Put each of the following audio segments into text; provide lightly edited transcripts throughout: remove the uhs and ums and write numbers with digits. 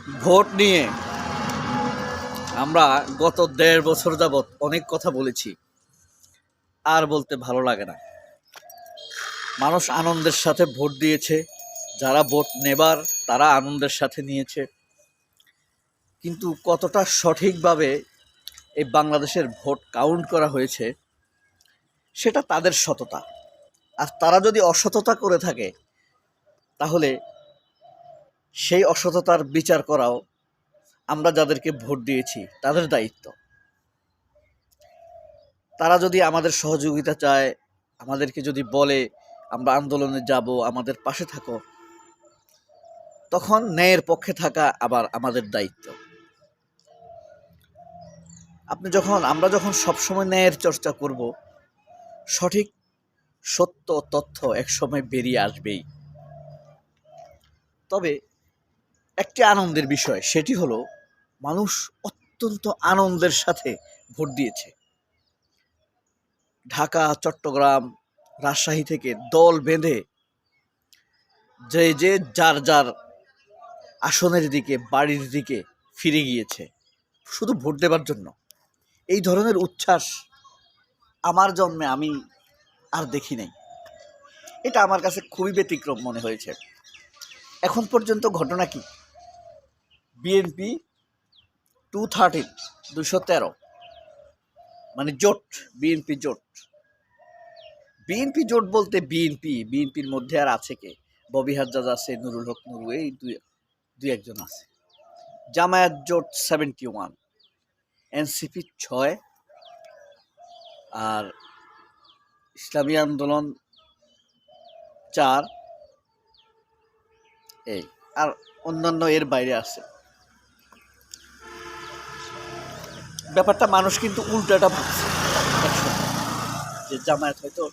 Vote নিয়ে আমরা গত ১.৫ বছর যাবৎ অনেক কথা বলেছি, আর বলতে ভালো লাগে না। মানুষ আনন্দের সাথে ভোট দিয়েছে, যারা ভোট নেবার তারা আনন্দের সাথে নিয়েছে, কিন্তু কতটা সঠিকভাবে এই বাংলাদেশের ভোট কাউন্ট করা হয়েছে সেটা তাদের সততা। আর তারা যদি অসততা করে থাকে তাহলে সেই অসততার বিচার করাও আমরা যাদেরকে ভোট দিয়েছি তাদের দায়িত্ব। তারা যদি আমাদের সহযোগিতা চায়, আমাদেরকে যদি বলে আমরা আন্দোলনে যাব, আমাদের পাশে থাকো, তখন ন্যায়ের পক্ষে থাকা আবার আমাদের দায়িত্ব। আমরা যখন সবসময় ন্যায়ের চর্চা করব, সঠিক সত্য তথ্য একসময় বেরিয়ে আসবেই। তবে একটি আনন্দের বিষয়, সেটি হলো মানুষ অত্যন্ত আনন্দের সাথে ভোট দিয়েছে। ঢাকা, চট্টগ্রাম, রাজশাহী থেকে দল বেঁধে যে যার যার আসনের দিকে, বাড়ির দিকে ফিরে গিয়েছে শুধু ভোট দেবার জন্য। এই ধরনের উচ্ছ্বাস আমার জন্মে আমি আর দেখি নাই। এটা আমার কাছে খুবই ব্যতিক্রম মনে হয়েছে। এখন পর্যন্ত ঘটনা কি, বিএনপি 213 মানে জোট, বিএনপি জোট বলতে বিএনপির মধ্যে আর আছে কে? ববি হাজ্জাজ আছে, নুরুল হক নুরু, এই দুই একজন আছে। জামায়াত জোট 71, এনসিপি 6, আর ইসলামী আন্দোলন 4, এই আর অন্যান্য এর বাইরে আছে। ব্যাপারটা মানুষ কিন্তু উল্টাটা ভাবছে যে জামায়াত হয়তো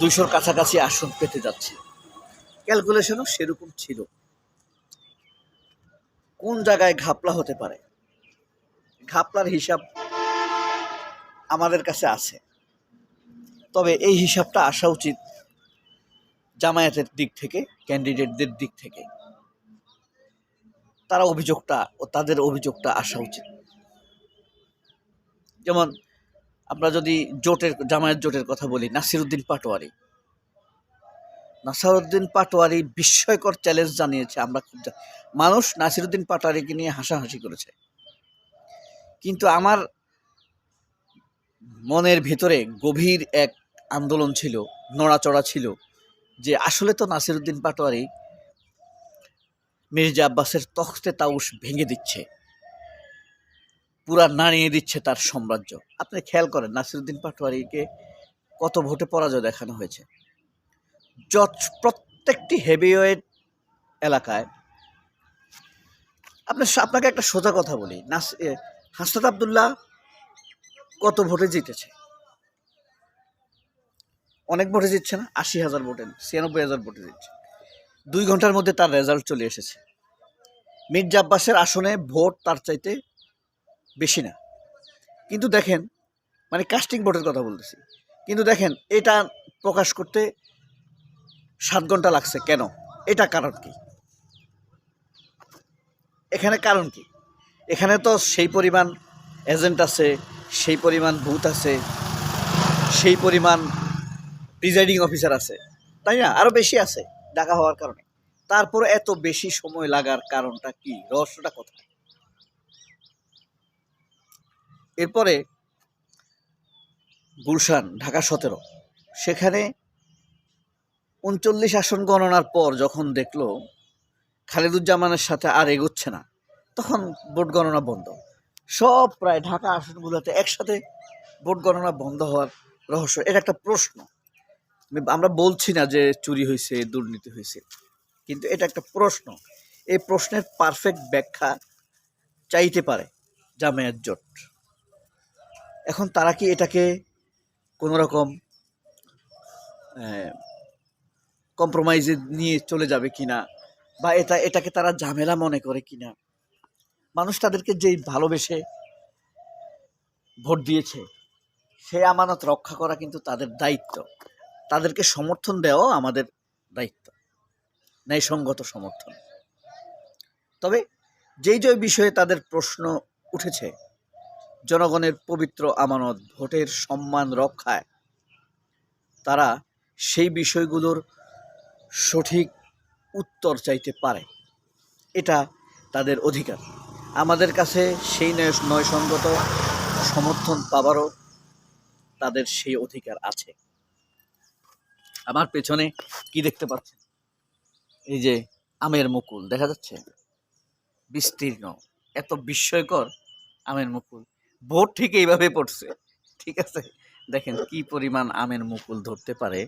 200-র কাছাকাছি আসন পেতে যাচ্ছে। ক্যালকুলেশনও সেরকম ছিল। কোন জায়গায় ঘাপলা হতে পারে, ঘাপলার হিসাব আমাদের কাছে আছে। তবে এই হিসাবটা আসা উচিত জামায়াতের দিক থেকে, ক্যান্ডিডেটদের দিক থেকে। তাদের অভিযোগটা আসা উচিত। যেমন আমরা যদি জামায়াত জোটের কথা বলি, নাসিরউদ্দিন পাটোয়ারি বিস্ময়কর চ্যালেঞ্জ জানিয়েছে। মানুষ নাসিরউদ্দিন পাটোয়ারিকে নিয়ে হাসাহাসি করেছে, কিন্তু আমার মনের ভিতরে গভীর এক আন্দোলন ছিল, নড়াচড়া ছিল, যে আসলে তো নাসিরউদ্দিন পাটোয়ারি মির্জা আব্বাসের তখতে তাউস ভেঙে দিচ্ছে, পুরা নাড়িয়ে দিচ্ছে তার সাম্রাজ্য। আপনি খেয়াল করেন নাসিরউদ্দিন পাটোয়ারিকে কত ভোটে পরাজয় দেখানো হয়েছে। প্রত্যেকটি হেভিওয়েট এলাকায় আপনাকে একটা সোজা কথা বলি, হাসনাত আব্দুল্লাহ কত ভোটে জিতেছে? অনেক ভোটে জিতছে না? 80,000 ভোটে, 96,000 ভোটে জিতছে। 2 ঘন্টার মধ্যে তার রেজাল্ট চলে এসেছে। মির্জা আব্বাসের আসনে ভোট তার চাইতে বেশি না, কিন্তু দেখেন, মানে কাস্টিং ভোটের কথা বলতেছি, কিন্তু দেখেন এটা প্রকাশ করতে 7 ঘন্টা লাগছে কেন? এটা কারণ কি? কারণ কি? এখানে তো সেই পরিমাণ এজেন্ট আছে, সেই পরিমাণ বুথ আছে, সেই পরিমাণ প্রিজাইডিং অফিসার আছে, তাই না? আরো বেশি আছে ঢাকা হওয়ার কারণে। তারপর এত বেশি সময় লাগার কারণটা কি? রহস্যটা কোথায়? এরপরে গুলশান, ঢাকা 17, সেখানে 39 আসন গণনার পর যখন দেখলো খালেদুজ্জামানের সাথে আর এগোচ্ছে না, তখন ভোট গণনা বন্ধ। সব প্রায় ঢাকা আসনগুলোতে একসাথে ভোট গণনা বন্ধ হওয়ার রহস্য, এটা একটা প্রশ্ন। আমরা বলছি না যে চুরি হয়েছে, দুর্নীতি হয়েছে, কিন্তু এটা একটা প্রশ্ন। এই প্রশ্নের পারফেক্ট ব্যাখ্যা চাইতে পারে জামায়াত জোট। এখন তারা কি এটাকে কোনো রকম কম্প্রোমাইজে নিয়ে চলে যাবে কিনা, বা এটাকে তারা ঝামেলা মনে করে কিনা? মানুষ তাদেরকে যেই ভালোবেসে ভোট দিয়েছে, সেই আমানত রক্ষা করা কিন্তু তাদের দায়িত্ব। তাদেরকে সমর্থন দেওয়াও আমাদের দায়িত্ব, ন্যায়সঙ্গত সমর্থন। তবে যেই বিষয়ে তাদের প্রশ্ন উঠেছে, জনগণের পবিত্র আমানত ভোটের সম্মান রক্ষায় তারা সেই বিষয়গুলোর সঠিক উত্তর চাইতে পারে, এটা তাদের অধিকার। আমাদের কাছে সেই ন্যায়সঙ্গত সমর্থন পাবারও তাদের সেই অধিকার আছে। আমার পেছনে কি দেখতে পাচ্ছেন? এই যে আমের মুকুল দেখা যাচ্ছে, বিস্তীর্ণ, এত বিস্ময়কর আমের মুকুল। ভোট ঠিক এইভাবে পড়ছে, ঠিক আছে? দেখেন কি পরিমাণ আমের মুকুল ধরতে পারে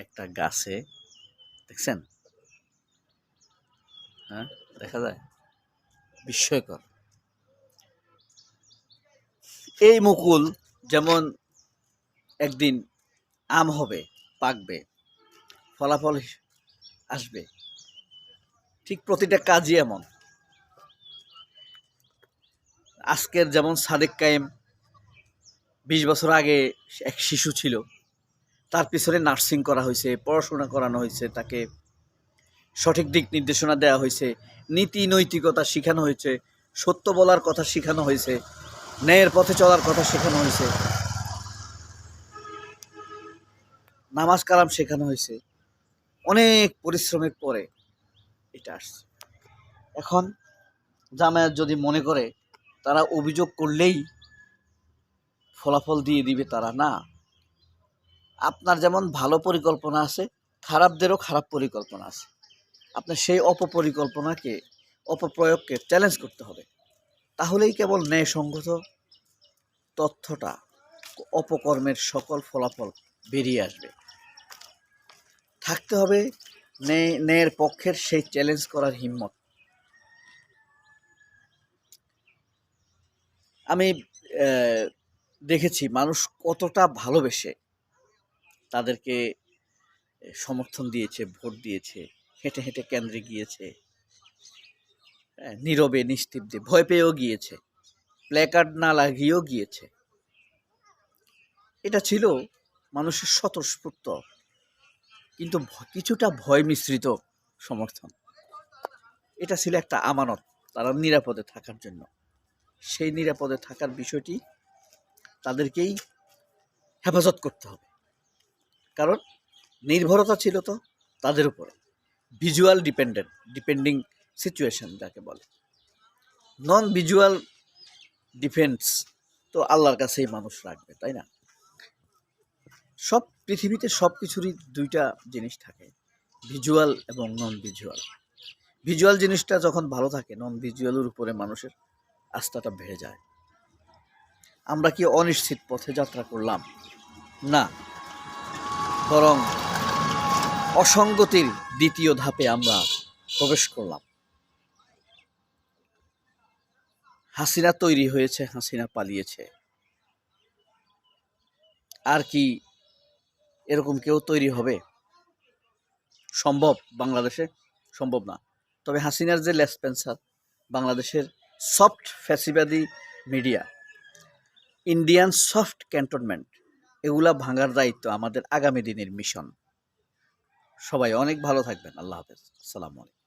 একটা গাছে, দেখছেন? হ্যাঁ, দেখা যায়, বিস্ময়কর। এই মুকুল যেমন একদিন আম হবে, পাকবে, ফলাফল আসবে, ঠিক প্রতিটা কাজই এমন। আজকের যেমন সাদেক কায়েম 20 বছর আগে এক শিশু ছিল, তার পিছনে নার্সিং করা হয়েছে, পড়াশোনা করানো হয়েছে, তাকে সঠিক দিক নির্দেশনা দেওয়া হয়েছে, নীতি নৈতিকতা শেখানো হয়েছে, সত্য বলার কথা শেখানো হয়েছে, ন্যায়ের পথে চলার কথা শেখানো হয়েছে, নামাজ কালাম শেখানো হয়েছে। অনেক পরিশ্রমের পরে এটা আসছে। এখন জামায়াত যদি মনে করে তারা অভিযোগ করলেই ফলাফল দিয়ে দিবে, তারা না। আপনার যেমন ভালো পরিকল্পনা আছে, খারাপদেরও খারাপ পরিকল্পনা আছে। আপনার সেই অপপরিকল্পনাকে, অপপ্রয়োগকে চ্যালেঞ্জ করতে হবে। তাহলেই কেবল ন্যায়সঙ্গত তথ্যটা, অপকর্মের সকল ফলাফল বেরিয়ে আসবে। থাকতে হবে ন্যায়ের পক্ষের সেই চ্যালেঞ্জ করার হিম্মত। আমি দেখেছি মানুষ কতটা ভালোবেসে তাদেরকে সমর্থন দিয়েছে, ভোট দিয়েছে, হেঁটে হেঁটে কেন্দ্রে গিয়েছে, নীরবে নিস্তব্ধে, ভয় পেয়েও গিয়েছে, প্ল্যাকার্ড না লাগিয়েও গিয়েছে। এটা ছিল মানুষের স্বতঃস্ফূর্ত কিন্তু কিছুটা ভয় মিশ্রিত সমর্থন। এটা ছিল একটা আমানত, তারা নিরাপদে থাকার জন্য। সেই নিরাপদে থাকার বিষয়টি তাদেরকেই হেফাজত করতে হবে, কারণ নির্ভরতা ছিল তো তাদের উপরে। ভিজুয়াল ডিপেন্ডিং সিচুয়েশন যাকে বলে, নন ভিজুয়াল ডিফেন্স তো আল্লাহর কাছেই মানুষ রাখবে, তাই না? সব পৃথিবীতে সব কিছুরই দুইটা জিনিস থাকে, ভিজুয়াল এবং নন ভিজুয়াল। ভিজুয়াল জিনিসটা যখন ভালো থাকে, নন ভিজুয়ালের উপরে মানুষের আস্থাটা বেড়ে যায়। আমরা কি অনিশ্চিত পথে যাত্রা করলাম? না, বরং অসঙ্গতির দ্বিতীয় ধাপে আমরা প্রবেশ করলাম। হাসিনা তৈরি হয়েছে, হাসিনা পালিয়েছে। আর কি এরকম কেউ তৈরি হবে সম্ভব? বাংলাদেশে সম্ভব না। তবে হাসিনার যে লেসপেন্সার, বাংলাদেশের সফট ফ্যাসিবাদী মিডিয়া, ইন্ডিয়ান সফট ক্যান্টনমেন্ট, এগুলা ভাঙার দায়িত্ব আমাদের আগামী দিনের মিশন। সবাই অনেক ভালো থাকবেন। আল্লাহ হাফেজ। আসসালামু আলাইকুম।